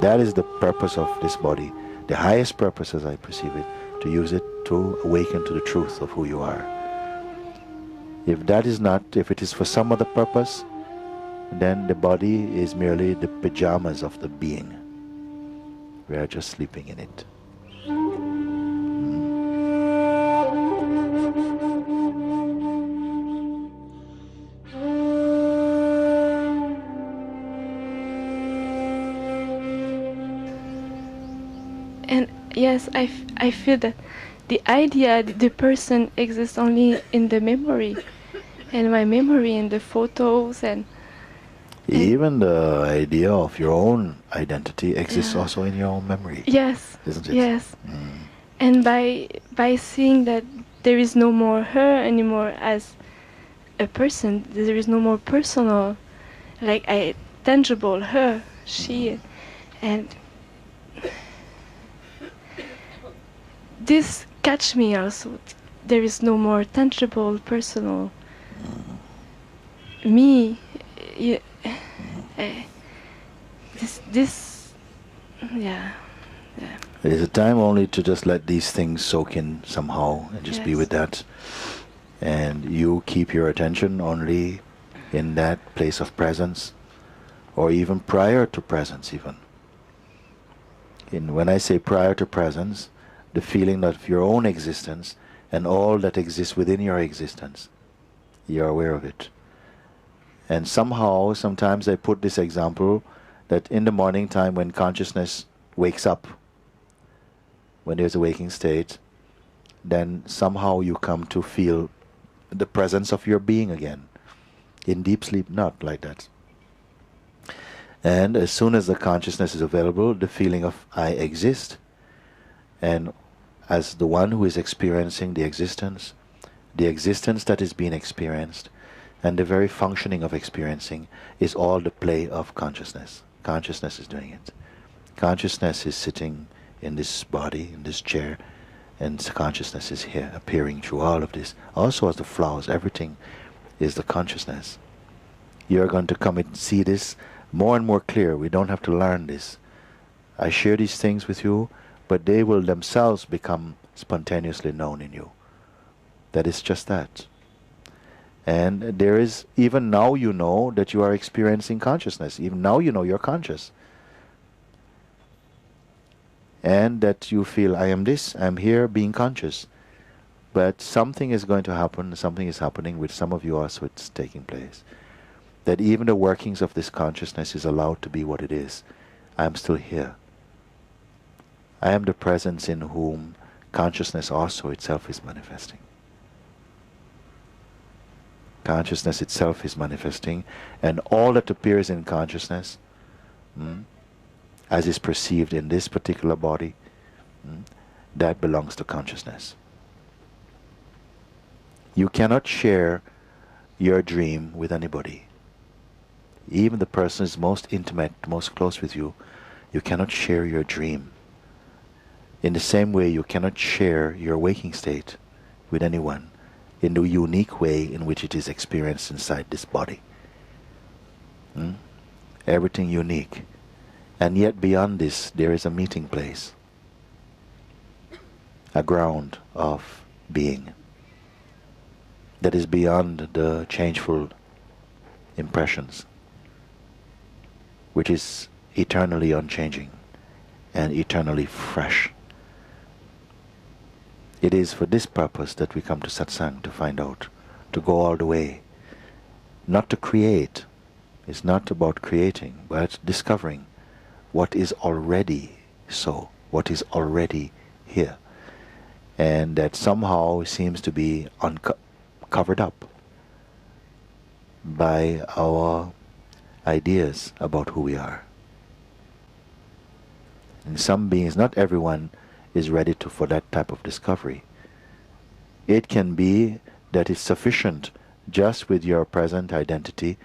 That is the purpose of this body. The highest purpose, as I perceive it, to use it to awaken to the truth of who you are. If that is not, if it is for some other purpose, then the body is merely the pajamas of the being. We are just sleeping in it. And yes, I feel that the idea, the person exists only in the memory, and my memory and the photos and even the idea of your own identity exists also in your own memory. Yes, isn't it? yes. And by seeing that there is no more her anymore as a person, there is no more personal, like a tangible her, she, and this catch me also. There is no more tangible, personal me. This, yeah. It is a time only to just let these things soak in somehow and just be with that. And you keep your attention only in that place of presence, or even prior to presence even. When I say prior to presence, the feeling of your own existence and all that exists within your existence, you're aware of it. And somehow, sometimes I put this example that in the morning time when consciousness wakes up, when there's a waking state, then somehow you come to feel the presence of your being again. In deep sleep, not like that. And as soon as the consciousness is available, the feeling of I exist, and as the one who is experiencing the existence that is being experienced, and the very functioning of experiencing is all the play of consciousness. Consciousness is doing it. Consciousness is sitting in this body, in this chair, and consciousness is here, appearing through all of this. Also as the flowers, everything is the consciousness. You're going to come and see this more and more clear. We don't have to learn this. I share these things with you, but they will themselves become spontaneously known in you. That is just that. And there is, even now you know that you are experiencing consciousness. Even now you know you're conscious. And that you feel, I am this, I'm here being conscious. But something is going to happen, something is happening with some of you also, it's taking place. That even the workings of this consciousness is allowed to be what it is. I am still here. I am the presence in whom consciousness also itself is manifesting. Consciousness itself is manifesting, and all that appears in consciousness, as is perceived in this particular body, that belongs to consciousness. You cannot share your dream with anybody. Even the person who is most intimate, most close with you, you cannot share your dream. In the same way, you cannot share your waking state with anyone in the unique way in which it is experienced inside this body. Everything unique. And yet beyond this, there is a meeting place, a ground of being that is beyond the changeful impressions, which is eternally unchanging and eternally fresh. It is for this purpose that we come to satsang, to find out, to go all the way. Not to create. It's not about creating, but discovering what is already so, what is already here. And that somehow seems to be covered up by our ideas about who we are. And some beings, not everyone is ready for that type of discovery. It can be that it's sufficient just with your present identity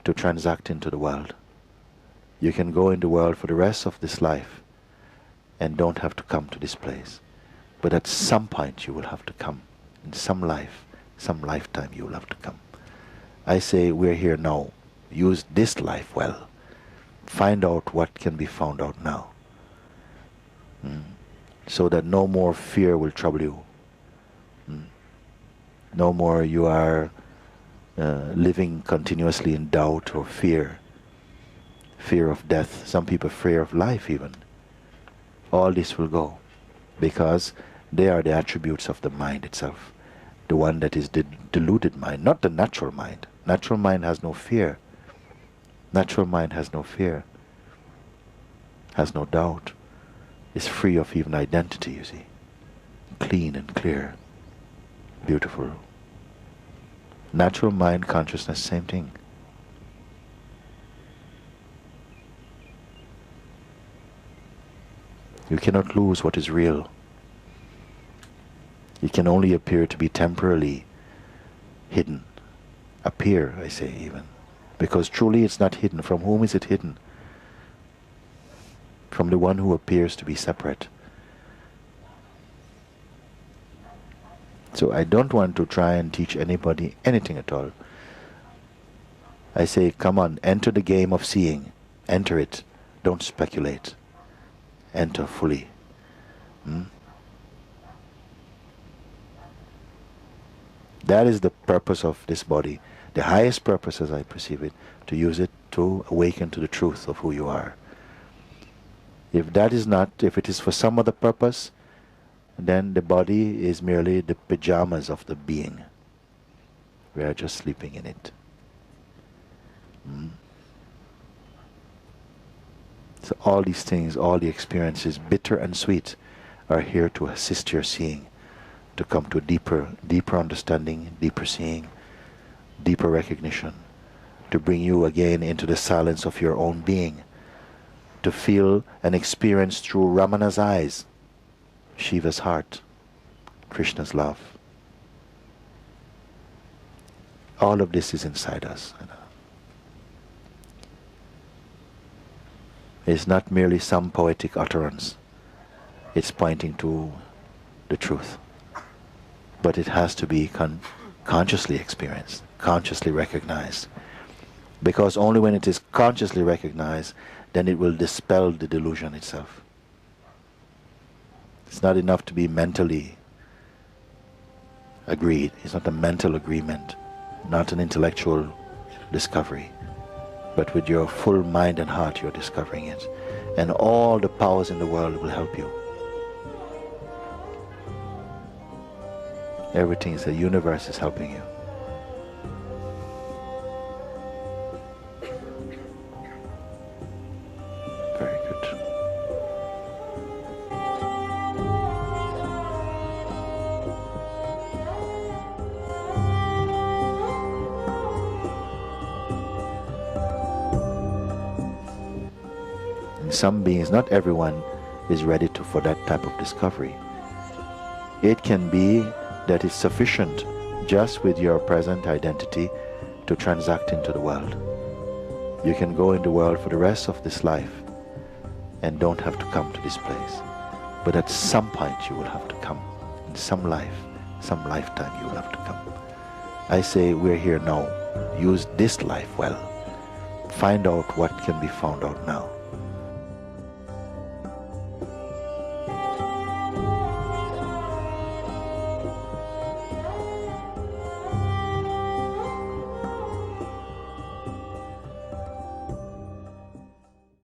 to transact into the world. You can go in the world for the rest of this life and don't have to come to this place. But at some point you will have to come. In some life, some lifetime you will have to come. I say we're here now. Use this life well. find out what can be found out now. So that no more fear will trouble you. No more you are living continuously in doubt or fear. Fear of death. Some people fear of life even. All this will go, because they are the attributes of the mind itself. The one that is the deluded mind, not the natural mind. Natural mind has no fear. Natural mind has no fear, has no doubt, is free of even identity, you see. Clean and clear, beautiful. Natural mind consciousness, same thing. You cannot lose what is real. It can only appear to be temporarily hidden. Appear, I say even. Because truly it's not hidden. From whom is it hidden? From the one who appears to be separate. So I don't want to try and teach anybody anything at all. I say, come on, enter the game of seeing. Enter it. Don't speculate. Enter fully. That is the purpose of this body. The highest purpose, as I perceive it, to use it to awaken to the truth of who you are. If that is not, if it is for some other purpose, then the body is merely the pajamas of the being. We are just sleeping in it. So all these things, all the experiences, bitter and sweet, are here to assist your seeing, to come to a deeper understanding, deeper seeing, deeper recognition, to bring you again into the silence of your own being, to feel and experience through Ramana's eyes, Shiva's heart, Krishna's love. All of this is inside us. It's not merely some poetic utterance. It's pointing to the truth. But it has to be consciously experienced, consciously recognized. Because only when it is consciously recognized, then it will dispel the delusion itself. It's not enough to be mentally agreed. It's not a mental agreement, not an intellectual discovery. But with your full mind and heart, you're discovering it. And all the powers in the world will help you. Everything is the universe is helping you. Very good. In some beings, not everyone is ready for that type of discovery. It can be that is sufficient just with your present identity to transact into the world. You can go in the world for the rest of this life and don't have to come to this place. But at some point you will have to come. In some life, some lifetime you will have to come. I say we're here now. Use this life well. Find out what can be found out now.